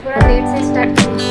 थोड़ा लेट से स्टार्ट करेंगे।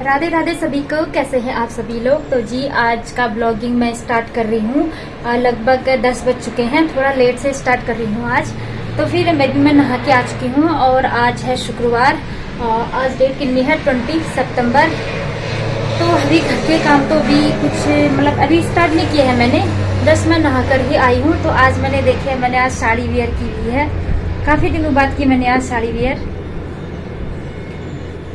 राधे राधे सभी को, कैसे हैं आप सभी लोग। तो जी आज का ब्लॉगिंग मैं स्टार्ट कर रही हूँ। लगभग 10 बज चुके हैं, थोड़ा लेट से स्टार्ट कर रही हूँ आज। तो फिर मैं नहा के आ चुकी हूँ और आज है शुक्रवार। आज डेट कितनी है, 20 सितंबर। तो अभी घर के काम तो अभी कुछ मतलब अभी स्टार्ट नहीं किया है मैंने, बस मैं नहा कर ही आई हूँ। तो आज मैंने देखिए मैंने आज साड़ी वेयर की हुई है, काफ़ी दिनों बाद की मैंने आज साड़ी वेयर,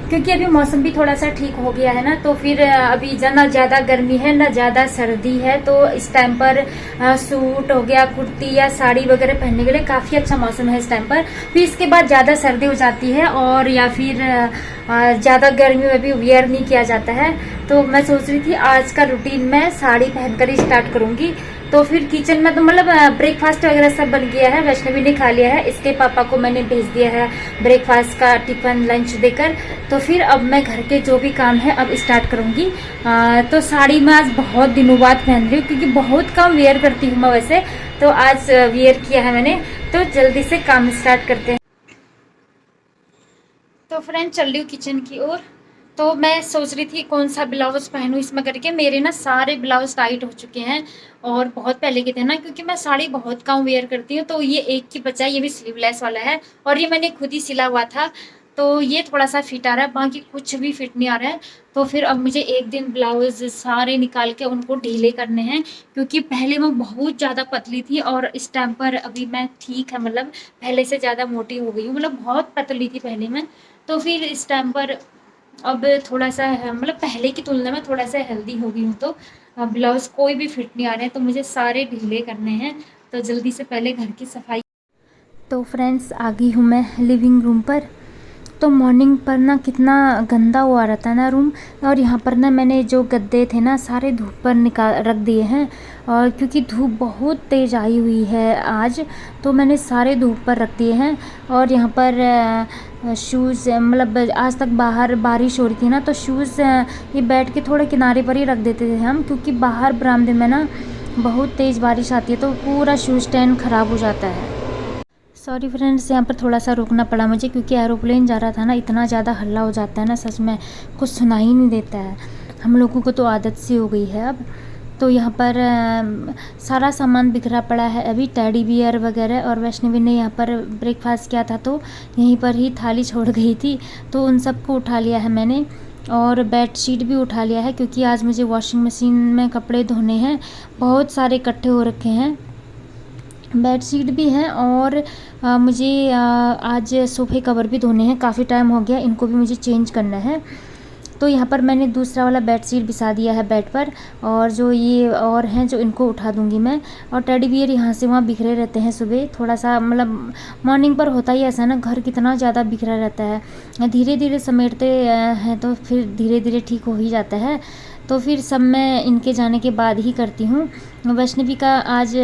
क्योंकि अभी मौसम भी थोड़ा सा ठीक हो गया है ना। तो फिर अभी ना ज़्यादा गर्मी है ना ज़्यादा सर्दी है, तो इस टाइम पर सूट हो गया, कुर्ती या साड़ी वगैरह पहनने के लिए काफ़ी अच्छा मौसम है इस टाइम पर। फिर इसके बाद ज़्यादा सर्दी हो जाती है और या फिर ज़्यादा गर्मी में भी वेयर नहीं किया जाता है। तो मैं सोच रही थी आज का रूटीन मैं साड़ी पहनकर ही स्टार्ट करूँगी। तो फिर किचन में तो मतलब ब्रेकफास्ट वगैरह सब बन गया है, वैष्णवी ने खा लिया है, इसके पापा को मैंने भेज दिया है ब्रेकफास्ट का टिफिन लंच देकर। तो फिर अब मैं घर के जो भी काम है अब स्टार्ट करूँगी। तो साड़ी मैं आज बहुत दिनों बाद पहन रही हूँ, क्योंकि बहुत कम वेयर करती हूँ मैं वैसे। तो आज वेयर किया है मैंने, तो जल्दी से काम स्टार्ट करते हैं। तो फ्रेंड चल रही हूँ किचन की ओर। तो मैं सोच रही थी कौन सा ब्लाउज पहनूं इसमें करके। मेरे ना सारे ब्लाउज टाइट हो चुके हैं और बहुत पहले के थे ना, क्योंकि मैं साड़ी बहुत कम वेयर करती हूँ। तो ये एक की बचा, ये भी स्लीवलेस वाला है और ये मैंने खुद ही सिला हुआ था। तो ये थोड़ा सा फिट आ रहा है, बाकी कुछ भी फिट नहीं आ रहा है। तो फिर अब मुझे एक दिन ब्लाउज सारे निकाल के उनको ढीले करने हैं, क्योंकि पहले मैं बहुत ज़्यादा पतली थी और इस टाइम पर अभी मैं ठीक है, मतलब पहले से ज़्यादा मोटी हो गई हूँ। मतलब बहुत पतली थी पहले मैं, तो फिर इस टाइम पर अब थोड़ा सा मतलब पहले की तुलना में थोड़ा सा हेल्दी हो गई हूँ। तो ब्लाउज कोई भी फिट नहीं आ रहे हैं, तो मुझे सारे ढीले करने हैं। तो जल्दी से पहले घर की सफाई। तो फ्रेंड्स आ गई हूँ मैं लिविंग रूम पर। तो मॉर्निंग पर ना कितना गंदा हुआ रहता है ना रूम, और यहाँ पर ना मैंने जो गद्दे थे ना सारे धूप पर निकाल रख दिए हैं। और क्योंकि धूप बहुत तेज़ आई हुई है आज, तो मैंने सारे धूप पर रख दिए हैं। और यहाँ पर शूज़ मतलब आज तक बाहर बारिश हो रही थी ना, तो शूज़ ये बैठ के थोड़े किनारे पर ही रख देते थे हम, क्योंकि बाहर बरामदे में ना बहुत तेज़ बारिश आती है, तो पूरा शूज़ स्टैंड ख़राब हो जाता है। सॉरी फ्रेंड्स, यहाँ पर थोड़ा सा रुकना पड़ा मुझे, क्योंकि एरोप्लेन जा रहा था ना, इतना ज़्यादा हल्ला हो जाता है ना, सच में कुछ सुना ही नहीं देता है। हम लोगों को तो आदत सी हो गई है अब। तो यहाँ पर सारा सामान बिखरा पड़ा है अभी, टेडी बियर वगैरह। और वैष्णवी ने यहाँ पर ब्रेकफास्ट किया था, तो यहीं पर ही थाली छोड़ गई थी, तो उन सबको उठा लिया है मैंने। और बेडशीट भी उठा लिया है, क्योंकि आज मुझे वॉशिंग मशीन में कपड़े धोने हैं, बहुत सारे इकट्ठे हो रखे हैं। बेडशीट भी हैं और मुझे आज सोफ़े कवर भी धोने हैं, काफ़ी टाइम हो गया, इनको भी मुझे चेंज करना है। तो यहाँ पर मैंने दूसरा वाला बेडशीट बिछा दिया है बेड पर, और जो ये और हैं जो इनको उठा दूंगी मैं। और टेडी बियर यहाँ से वहाँ बिखरे रहते हैं सुबह, थोड़ा सा मतलब मॉर्निंग पर होता ही ऐसा ना, घर कितना ज़्यादा बिखरा रहता है। धीरे धीरे समेटते हैं तो फिर धीरे धीरे ठीक हो ही जाता है। तो फिर सब मैं इनके जाने के बाद ही करती हूँ। वैष्णवी का आज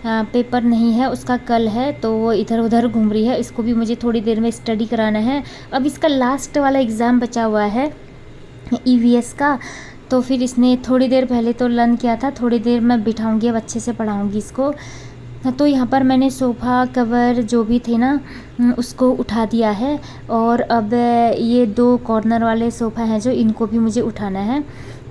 पेपर नहीं है, उसका कल है, तो वो इधर उधर घूम रही है, इसको भी मुझे थोड़ी देर में स्टडी कराना है। अब इसका लास्ट वाला एग्ज़ाम बचा हुआ है ईवीएस का। तो फिर इसने थोड़ी देर पहले तो लर्न किया था, थोड़ी देर मैं बिठाऊंगी, अब अच्छे से पढ़ाऊंगी इसको। तो यहाँ पर मैंने सोफ़ा कवर जो भी थे ना उसको उठा दिया है। और अब ये 2 कॉर्नर वाले सोफ़ा हैं जो इनको भी मुझे उठाना है।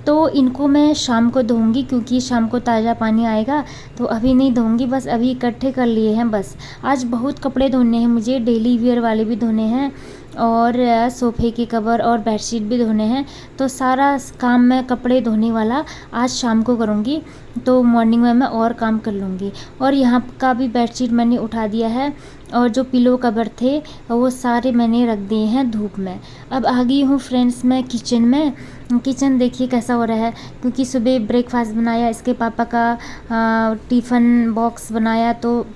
तो इनको मैं शाम को धोऊंगी, क्योंकि शाम को ताज़ा पानी आएगा, तो अभी नहीं धोऊंगी, बस अभी इकट्ठे कर लिए हैं बस। आज बहुत कपड़े धोने हैं मुझे, डेली वेयर वाले भी धोने हैं और सोफ़े के कवर और बेडशीट भी धोने हैं। तो सारा काम मैं कपड़े धोने वाला आज शाम को करूँगी, तो मॉर्निंग में मैं और काम कर लूँगी। और यहाँ का भी बेडशीट मैंने उठा दिया है, और जो पिलो कवर थे वो सारे मैंने रख दिए हैं धूप में। अब आ गई हूँ फ्रेंड्स मैं किचन में। किचन देखिए कैसा हो रहा है, क्योंकि सुबह ब्रेकफास्ट बनाया, इसके पापा का टिफ़िन बॉक्स बनाया, तो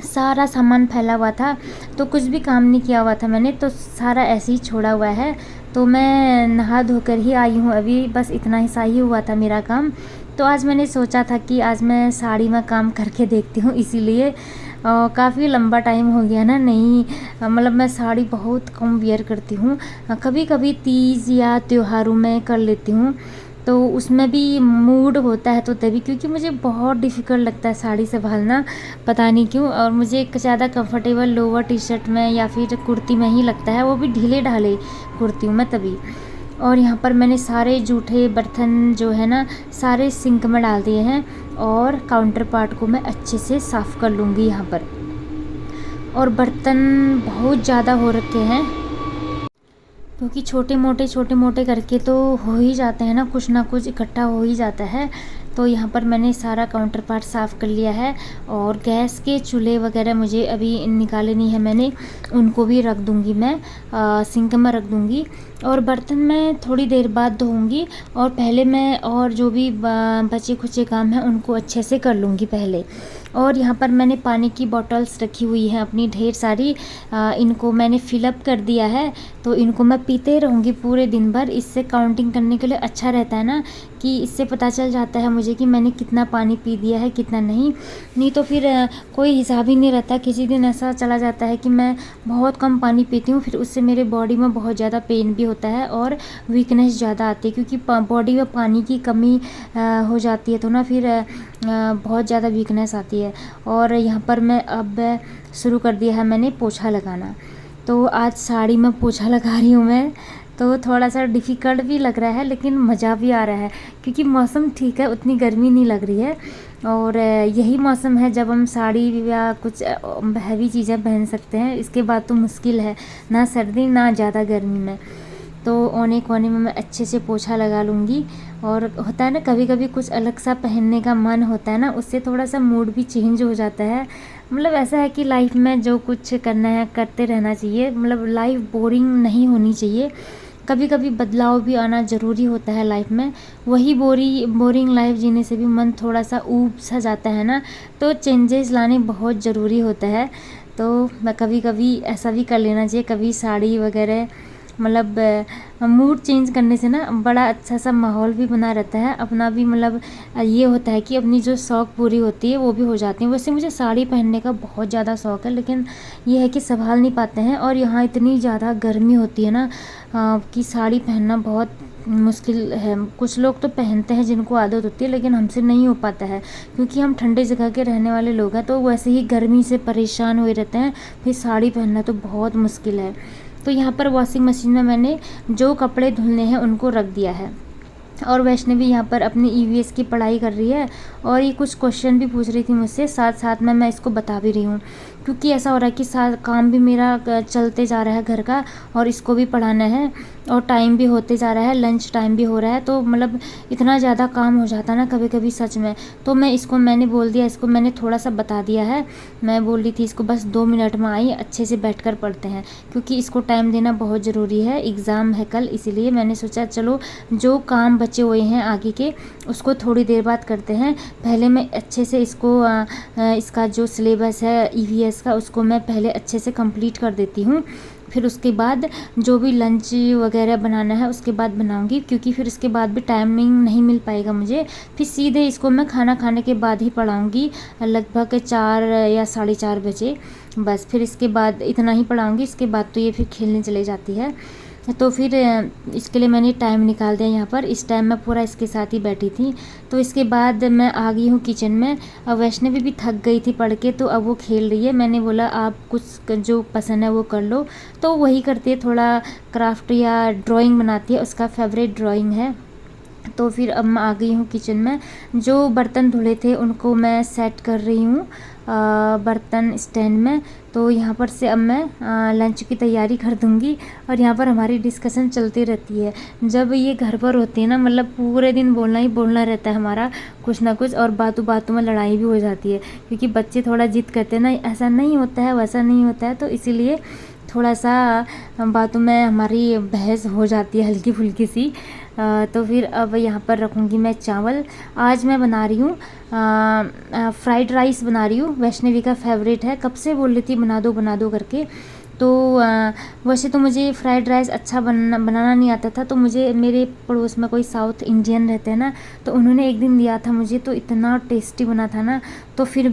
सारा सामान फैला हुआ था, तो कुछ भी काम नहीं किया हुआ था मैंने, तो सारा ऐसे ही छोड़ा हुआ है। तो मैं नहा धोकर ही आई हूँ अभी, बस इतना ही सा ही हुआ था मेरा काम। तो आज मैंने सोचा था कि आज मैं साड़ी में काम करके देखती हूँ, इसीलिए। काफ़ी लंबा टाइम हो गया ना, नहीं मतलब मैं साड़ी बहुत कम वेयर करती हूँ। कभी कभी तीज या त्योहारों में कर लेती हूँ, तो उसमें भी मूड होता है तो तभी, क्योंकि मुझे बहुत डिफ़िकल्ट लगता है साड़ी संभालना, पता नहीं क्यों। और मुझे ज़्यादा कंफर्टेबल लोअर टी शर्ट में या फिर कुर्ती में ही लगता है, वो भी ढीले ढाले कुर्ती हूँ मैं तभी। और यहाँ पर मैंने सारे जूठे बर्तन जो है ना सारे सिंक में डाल दिए हैं, और काउंटर पार्ट को मैं अच्छे से साफ़ कर लूँगी यहाँ पर। और बर्तन बहुत ज़्यादा हो रखे हैं, क्योंकि छोटे मोटे करके तो हो ही जाते हैं ना कुछ इकट्ठा हो ही जाता है। तो यहाँ पर मैंने सारा काउंटर पार्ट साफ़ कर लिया है, और गैस के चूल्हे वगैरह मुझे अभी निकाले नहीं है मैंने, उनको भी रख दूँगी मैं, सिंक में रख दूँगी। और बर्तन मैं थोड़ी देर बाद धोऊँगी, और पहले मैं और जो भी बचे खुचे काम हैं उनको अच्छे से कर लूँगी पहले। और यहाँ पर मैंने पानी की बॉटल्स रखी हुई हैं अपनी ढेर सारी, इनको मैंने फ़िलअप कर दिया है, तो इनको मैं पीते रहूँगी पूरे दिन भर। इससे काउंटिंग करने के लिए अच्छा रहता है ना, कि इससे पता चल जाता है मुझे कि मैंने कितना पानी पी दिया है कितना नहीं। नहीं तो फिर कोई हिसाब ही नहीं रहता। किसी दिन ऐसा चला जाता है कि मैं बहुत कम पानी पीती हूँ, फिर उससे मेरे बॉडी में बहुत ज़्यादा पेन भी होता है और वीकनेस ज़्यादा आती है, क्योंकि बॉडी में पानी की कमी हो जाती है, तो ना फिर बहुत ज़्यादा वीकनेस आती है। और यहाँ पर मैं अब शुरू कर दिया है मैंने पोछा लगाना। तो आज साड़ी में पोछा लगा रही हूँ मैं, तो थोड़ा सा डिफ़िकल्ट भी लग रहा है लेकिन मज़ा भी आ रहा है, क्योंकि मौसम ठीक है, उतनी गर्मी नहीं लग रही है। और यही मौसम है जब हम साड़ी या कुछ हैवी चीज़ें पहन सकते हैं। इसके बाद तो मुश्किल है, ना सर्दी ना ज़्यादा गर्मी में। तो औने कोने में मैं अच्छे से पोछा लगा लूँगी। और होता है ना कभी कभी कुछ अलग सा पहनने का मन होता है ना, उससे थोड़ा सा मूड भी चेंज हो जाता है। मतलब ऐसा है कि लाइफ में जो कुछ करना है करते रहना चाहिए, मतलब लाइफ बोरिंग नहीं होनी चाहिए। कभी कभी बदलाव भी आना ज़रूरी होता है लाइफ में। वही बोरिंग लाइफ जीने से भी मन थोड़ा सा ऊब सा जाता है ना, तो चेंजेस लाने बहुत ज़रूरी होता है। तो मैं कभी कभी ऐसा भी कर लेना चाहिए, कभी साड़ी वगैरह, मतलब मूड चेंज करने से ना बड़ा अच्छा सा माहौल भी बना रहता है अपना भी। मतलब ये होता है कि अपनी जो शौक़ पूरी होती है वो भी हो जाती है। वैसे मुझे साड़ी पहनने का बहुत ज़्यादा शौक़ है, लेकिन ये है कि संभाल नहीं पाते हैं। और यहाँ इतनी ज़्यादा गर्मी होती है ना कि साड़ी पहनना बहुत मुश्किल है। कुछ लोग तो पहनते हैं जिनको आदत होती है, लेकिन हमसे नहीं हो पाता है, क्योंकि हम ठंडे जगह के रहने वाले लोग हैं, तो वैसे ही गर्मी से परेशान हुए रहते हैं, फिर साड़ी पहनना तो बहुत मुश्किल है। तो यहाँ पर वॉशिंग मशीन में मैंने जो कपड़े धुलने हैं उनको रख दिया है। और वैष्णवी यहाँ पर अपनी ईवीएस की पढ़ाई कर रही है, और ये कुछ क्वेश्चन भी पूछ रही थी मुझसे, साथ साथ में मैं इसको बता भी रही हूँ, क्योंकि ऐसा हो रहा है कि साथ काम भी मेरा चलते जा रहा है घर का, और इसको भी पढ़ाना है, और टाइम भी होते जा रहा है, लंच टाइम भी हो रहा है। तो मतलब इतना ज़्यादा काम हो जाता है ना कभी कभी सच में। तो मैंने बोल दिया, इसको मैंने थोड़ा सा बता दिया है। मैं बोल रही थी इसको बस 2 मिनट में आई, अच्छे से बैठ कर पढ़ते हैं, क्योंकि इसको टाइम देना बहुत ज़रूरी है, एग्ज़ाम है कल, इसीलिए मैंने सोचा चलो जो काम बचे हुए हैं आगे के उसको थोड़ी देर बाद करते हैं। पहले मैं अच्छे से इसको इसका जो सिलेबस है ईवीएस का, उसको मैं पहले अच्छे से कंप्लीट कर देती हूँ। फिर उसके बाद जो भी लंच वगैरह बनाना है उसके बाद बनाऊंगी, क्योंकि फिर उसके बाद भी टाइमिंग नहीं मिल पाएगा मुझे। फिर सीधे इसको मैं खाना खाने के बाद ही पढ़ाऊंगी, लगभग 4 या 4:30 बजे। बस फिर इसके बाद इतना ही पढ़ाऊंगी, इसके बाद तो ये फिर खेलने चले जाती है। तो फिर इसके लिए मैंने टाइम निकाल दिया यहाँ पर। इस टाइम मैं पूरा इसके साथ ही बैठी थी। तो इसके बाद मैं आ गई हूँ किचन में। अब वैष्णवी भी थक गई थी पढ़ के, तो अब वो खेल रही है। मैंने बोला आप कुछ जो पसंद है वो कर लो, तो वही करती है, थोड़ा क्राफ्ट या ड्राइंग बनाती है, उसका फेवरेट ड्राइंग है। तो फिर अब मैं आ गई हूँ किचन में। जो बर्तन धुले थे उनको मैं सेट कर रही हूँ बर्तन स्टैंड में। तो यहाँ पर से अब मैं लंच की तैयारी कर दूँगी। और यहाँ पर हमारी डिस्कशन चलती रहती है जब ये घर पर होती है ना, मतलब पूरे दिन बोलना ही बोलना रहता है हमारा कुछ ना कुछ, और बातों बातों में लड़ाई भी हो जाती है, क्योंकि बच्चे थोड़ा जिद करते हैं ना, ऐसा नहीं होता है वैसा नहीं होता है, तो इसीलिए थोड़ा सा बातों में हमारी बहस हो जाती है हल्की फुल्की सी। तो फिर अब यहाँ पर रखूँगी मैं चावल। आज मैं बना रही हूँ फ्राइड राइस बना रही हूँ, वैष्णवी का फेवरेट है, कब से बोल रही थी बना दो करके। तो वैसे तो मुझे फ्राइड राइस अच्छा बनाना नहीं आता था, तो मुझे मेरे पड़ोस में कोई साउथ इंडियन रहते हैं ना, तो उन्होंने एक दिन दिया था मुझे, तो इतना टेस्टी बना था ना। तो फिर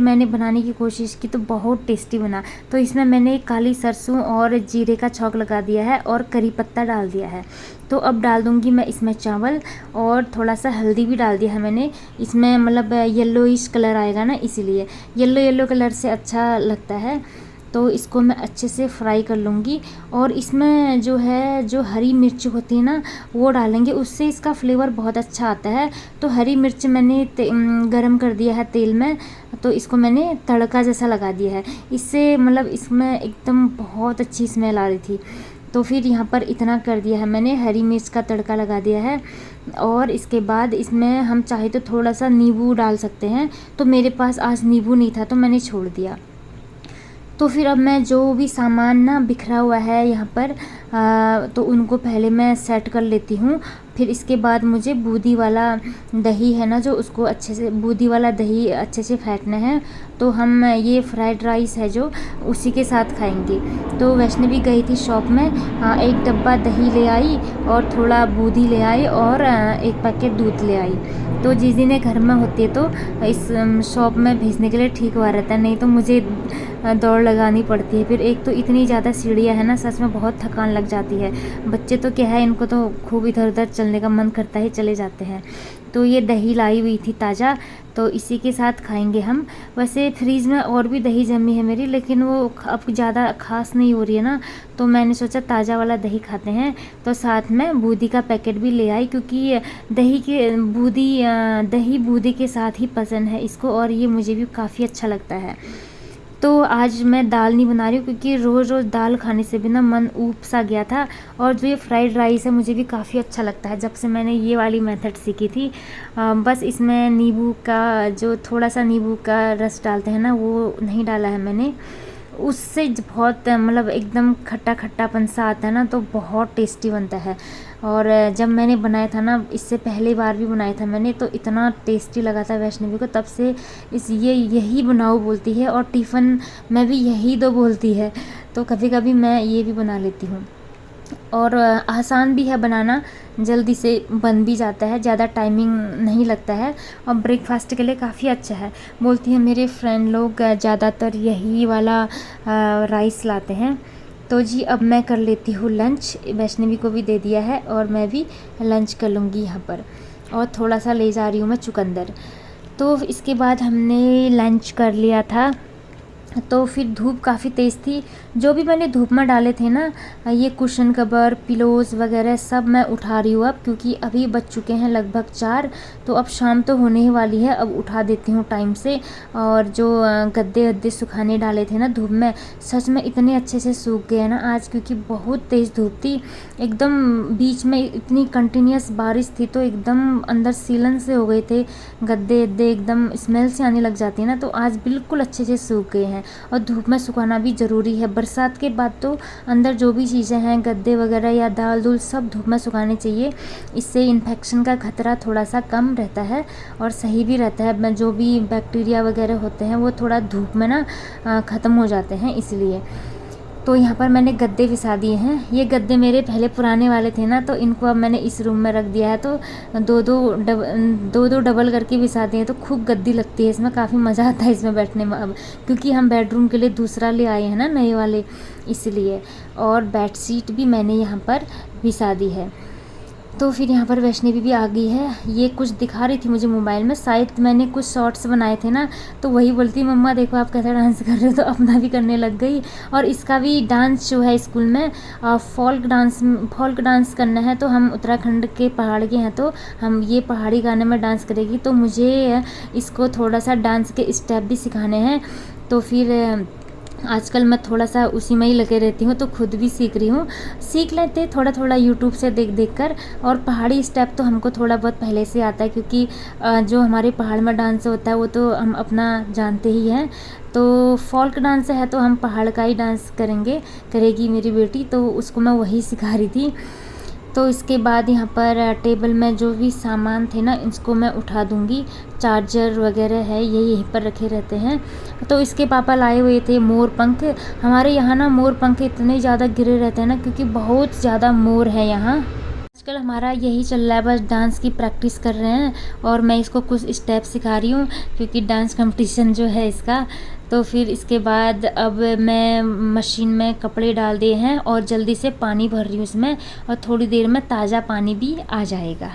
मैंने बनाने की कोशिश की तो बहुत टेस्टी बना। तो इसमें मैंने काली सरसों और जीरे का छौंक लगा दिया है और करी पत्ता डाल दिया है। तो अब डाल दूँगी मैं इसमें चावल, और थोड़ा सा हल्दी भी डाल दिया है मैंने इसमें, मतलब येलोइश कलर आएगा ना, इसीलिए येलो कलर से अच्छा लगता है। तो इसको मैं अच्छे से फ्राई कर लूँगी, और इसमें जो हरी मिर्च होती है ना, वो डालेंगे, उससे इसका फ्लेवर बहुत अच्छा आता है। तो हरी मिर्च मैंने गरम कर दिया है तेल में, तो इसको मैंने तड़का जैसा लगा दिया है। इससे मतलब इसमें एकदम बहुत अच्छी स्मेल आ रही थी। तो फिर यहाँ पर इतना कर दिया है मैंने, हरी मिर्च का तड़का लगा दिया है। और इसके बाद इसमें हम चाहे तो थोड़ा सा नींबू डाल सकते हैं, तो मेरे पास आज नींबू नहीं था तो मैंने छोड़ दिया। तो फिर अब मैं जो भी सामान ना बिखरा हुआ है यहाँ पर, तो उनको पहले मैं सेट कर लेती हूँ। फिर इसके बाद मुझे बूंदी वाला दही है ना, जो उसको अच्छे से बूंदी वाला दही अच्छे से फेंटना है। तो हम ये फ्राइड राइस है जो उसी के साथ खाएंगे। तो वैष्णवी गई थी शॉप में, एक डब्बा दही ले आई और थोड़ा बूंदी ले आई और एक पैकेट दूध ले आई। तो जीजी ने घर में होती है तो इस शॉप में भेजने के लिए ठीक हुआ रहता है, नहीं तो मुझे दौड़ लगानी पड़ती है। फिर एक तो इतनी ज़्यादा सीढ़ियाँ है ना, सच में बहुत थकान लग जाती है। बच्चे तो क्या है, इनको तो खूब इधर उधर चलने का मन करता है, चले जाते हैं। तो ये दही लाई हुई थी ताज़ा, तो इसी के साथ खाएंगे हम। वैसे फ्रीज़ में और भी दही जमी है मेरी, लेकिन वो अब ज़्यादा खास नहीं हो रही है ना, तो मैंने सोचा ताज़ा वाला दही खाते हैं। तो साथ में बूंदी का पैकेट भी ले आई, क्योंकि दही बूंदी के साथ ही पसंद है इसको, और ये मुझे भी काफ़ी अच्छा लगता है। तो आज मैं दाल नहीं बना रही हूँ, क्योंकि रोज़ रोज़ दाल खाने से भी ना मन ऊब सा गया था। और जो ये फ्राइड राइस है मुझे भी काफ़ी अच्छा लगता है, जब से मैंने ये वाली मेथड सीखी थी। बस इसमें नींबू का जो थोड़ा सा नींबू का रस डालते हैं ना, वो नहीं डाला है मैंने। उससे बहुत मतलब एकदम खट्टा खट्टापन सा आता है ना, तो बहुत टेस्टी बनता है। और जब मैंने बनाया था ना, इससे पहली बार भी बनाया था मैंने, तो इतना टेस्टी लगा था वैष्णवी को, तब से यही बनाओ बोलती है, और टिफ़िन में भी यही दो बोलती है। तो कभी कभी मैं ये भी बना लेती हूँ, और आसान भी है बनाना, जल्दी से बन भी जाता है, ज़्यादा टाइमिंग नहीं लगता है, और ब्रेकफास्ट के लिए काफ़ी अच्छा है। बोलती है मेरे फ्रेंड लोग ज़्यादातर यही वाला राइस लाते हैं। तो जी अब मैं कर लेती हूँ लंच, वैष्णवी को भी दे दिया है और मैं भी लंच कर लूँगी यहाँ पर, और थोड़ा सा ले जा रही हूँ मैं चुकंदर। तो इसके बाद हमने लंच कर लिया था। तो फिर धूप काफ़ी तेज़ थी, जो भी मैंने धूप में डाले थे ना, ये कुशन कवर पिलोज़ वगैरह सब मैं उठा रही हूँ अब, क्योंकि अभी बज चुके हैं लगभग 4। तो अब शाम तो होने ही वाली है, अब उठा देती हूँ टाइम से। और जो गद्दे सुखाने डाले थे ना धूप में, सच में इतने अच्छे से सूख गए ना आज, क्योंकि बहुत तेज़ धूप थी एकदम, बीच में इतनी कंटिन्यूस बारिश थी, तो एकदम अंदर सीलन से हो गए थे गद्दे एकदम, स्मेल से आने लग जाती है ना। तो आज बिल्कुल अच्छे से सूख गए हैं, और धूप में सुखाना भी ज़रूरी है। बरसात के बाद तो अंदर जो भी चीज़ें हैं, गद्दे वगैरह या दाल दूल, सब धूप में सुखाने चाहिए। इससे इन्फेक्शन का खतरा थोड़ा सा कम रहता है, और सही भी रहता है। जो भी बैक्टीरिया वगैरह होते हैं वो थोड़ा धूप में ना ख़त्म हो जाते हैं, इसलिए। तो यहाँ पर मैंने गद्दे बिछा दिए हैं। ये गद्दे मेरे पहले पुराने वाले थे ना, तो इनको अब मैंने इस रूम में रख दिया है। तो दो डबल करके बिछा दिए हैं, तो खूब गद्दी लगती है इसमें, काफ़ी मज़ा आता है इसमें बैठने में अब, क्योंकि हम बेडरूम के लिए दूसरा ले आए हैं ना, नए वाले, इसलिए। और बेडशीट भी मैंने यहाँ पर बिछा दी है। तो फिर यहाँ पर वैष्णवी भी आ गई है। ये कुछ दिखा रही थी मुझे मोबाइल में, शायद मैंने कुछ शॉर्ट्स बनाए थे ना, तो वही बोलती मम्मा देखो आप कैसा डांस कर रहे हो, तो अपना भी करने लग गई। और इसका भी डांस जो है स्कूल में फोल्क डांस करना है। तो हम उत्तराखंड के पहाड़ के हैं, तो हम ये पहाड़ी गाने में डांस करेगी, तो मुझे इसको थोड़ा सा डांस के स्टेप भी सिखाने हैं। तो फिर आजकल मैं थोड़ा सा उसी में ही लगे रहती हूँ, तो खुद भी सीख रही हूँ। सीख लेते थोड़ा थोड़ा यूट्यूब से देख कर। और पहाड़ी स्टेप तो हमको थोड़ा बहुत पहले से आता है, क्योंकि जो हमारे पहाड़ में डांस होता है वो तो हम अपना जानते ही हैं। तो फोल्क डांस है, तो हम पहाड़ का ही डांस करेगी मेरी बेटी, तो उसको मैं वही सिखा रही थी। तो इसके बाद यहाँ पर टेबल में जो भी सामान थे ना इसको मैं उठा दूँगी। चार्जर वगैरह है ये यहीं पर रखे रहते हैं। तो इसके पापा लाए हुए थे मोर पंख। हमारे यहाँ ना मोर पंख इतने ज़्यादा गिरे रहते हैं ना, क्योंकि बहुत ज़्यादा मोर है यहाँ। आजकल हमारा यही चल रहा है, बस डांस की प्रैक्टिस कर रहे हैं और मैं इसको कुछ स्टेप सिखा रही हूँ, क्योंकि डांस कंपटीशन जो है इसका। तो फिर इसके बाद अब मैं मशीन में कपड़े डाल दिए हैं और जल्दी से पानी भर रही हूँ इसमें, और थोड़ी देर में ताज़ा पानी भी आ जाएगा।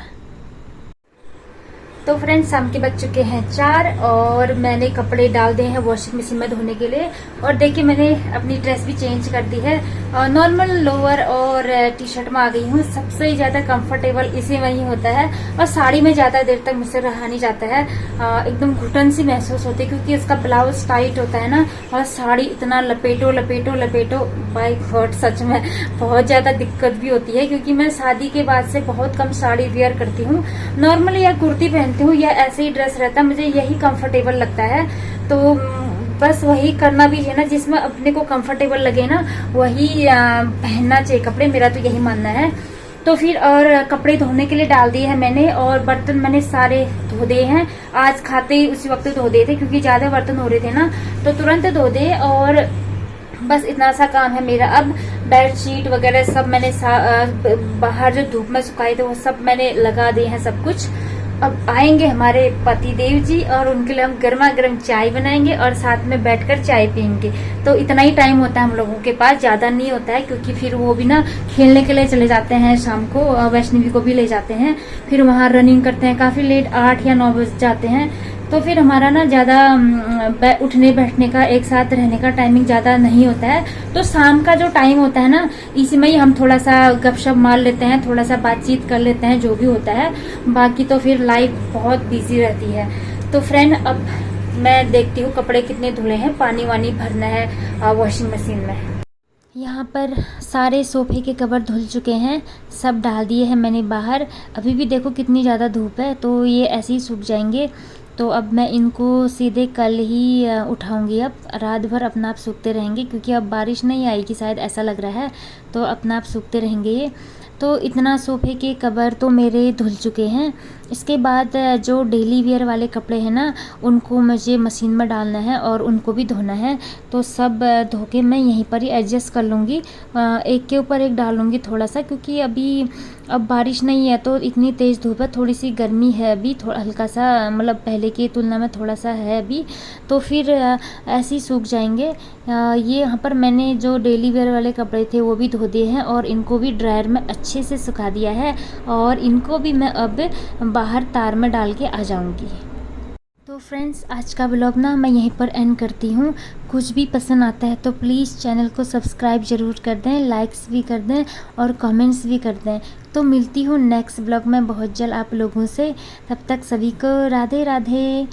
तो फ्रेंड्स शाम के बज चुके हैं 4 और मैंने कपड़े डाल दिए हैं वॉशिंग मशीन में धोने के लिए। और देखिए मैंने अपनी ड्रेस भी चेंज कर दी है, नॉर्मल लोअर और टी शर्ट में आ गई हूँ। सबसे ज़्यादा कंफर्टेबल इसी में ही होता है, और साड़ी में ज़्यादा देर तक मुझसे रहा नहीं जाता है। एकदम घुटन सी महसूस होती है, क्योंकि इसका ब्लाउज टाइट होता है ना, और साड़ी इतना लपेटो लपेटो लपेटो, बाय गॉड सच में बहुत ज़्यादा दिक्कत भी होती है। क्योंकि मैं शादी के बाद से बहुत कम साड़ी वेयर करती हूँ, नॉर्मली या कुर्ती पहनती हूँ या ऐसे ही ड्रेस रहता है, मुझे यही कंफर्टेबल लगता है। तो बस वही करना भी है ना, जिसमें अपने को कंफर्टेबल लगे ना वही पहनना चाहिए कपड़े, मेरा तो यही मानना है। तो फिर और कपड़े धोने के लिए डाल दिए हैं मैंने, और बर्तन मैंने सारे धो दिए हैं। आज खाते ही उसी वक्त धो दिए थे, क्योंकि ज्यादा बर्तन हो रहे थे ना, तो तुरंत धो दिए। और बस इतना सा काम है मेरा। अब बेडशीट वगैरह सब मैंने बाहर जो धूप में सुखाए थे वो सब मैंने लगा दिए हैं सब कुछ। अब आएंगे हमारे पति देव जी, और उनके लिए हम गर्मा गर्म चाय बनाएंगे और साथ में बैठकर चाय पियेंगे। तो इतना ही टाइम होता है हम लोगों के पास, ज्यादा नहीं होता है, क्योंकि फिर वो भी ना खेलने के लिए चले जाते हैं शाम को, वैष्णवी को भी ले जाते हैं, फिर वहाँ रनिंग करते हैं काफी लेट, 8 या 9 बज जाते हैं। तो फिर हमारा ना ज़्यादा उठने बैठने का एक साथ रहने का टाइमिंग ज़्यादा नहीं होता है। तो शाम का जो टाइम होता है ना, इसी में ही हम थोड़ा सा गपशप मार लेते हैं, थोड़ा सा बातचीत कर लेते हैं, जो भी होता है। बाकी तो फिर लाइफ बहुत बिजी रहती है। तो फ्रेंड अब मैं देखती हूँ कपड़े कितने धुले हैं, पानी वानी भरना है वॉशिंग मशीन में। यहाँ पर सारे सोफे के कवर धुल चुके हैं, सब डाल दिए हैं मैंने बाहर। अभी भी देखो कितनी ज़्यादा धूप है, तो ये ऐसे ही सूख जाएंगे। तो अब मैं इनको सीधे कल ही उठाऊंगी। अब रात भर अपना आप सूखते रहेंगे, क्योंकि अब बारिश नहीं आएगी शायद, ऐसा लग रहा है। तो अपना आप सूखते रहेंगे ये। तो इतना सोफे के कवर तो मेरे धुल चुके हैं। इसके बाद जो डेली वेयर वाले कपड़े हैं ना, उनको मुझे मशीन में डालना है और उनको भी धोना है। तो सब धो के मैं यहीं पर ही एडजस्ट कर लूँगी, एक के ऊपर एक डालूँगी थोड़ा सा, क्योंकि अभी अब बारिश नहीं है तो इतनी तेज़ धूप है, थोड़ी सी गर्मी है अभी, थोड़ा हल्का सा, मतलब पहले की तुलना में थोड़ा सा है अभी। तो फिर ऐसे ही सूख जाएंगे। ये यहाँ पर मैंने जो डेली वेयर वाले कपड़े थे वो भी धो दिए हैं, और इनको भी ड्रायर में अच्छे से सुखा दिया है, और इनको भी मैं अब बाहर तार में डाल के आ जाऊंगी। तो फ्रेंड्स आज का ब्लॉग ना मैं यहीं पर एंड करती हूँ। कुछ भी पसंद आता है तो प्लीज़ चैनल को सब्सक्राइब ज़रूर कर दें, लाइक्स भी कर दें और कमेंट्स भी कर दें। तो मिलती हूँ नेक्स्ट ब्लॉग में बहुत जल्द आप लोगों से। तब तक सभी को राधे राधे।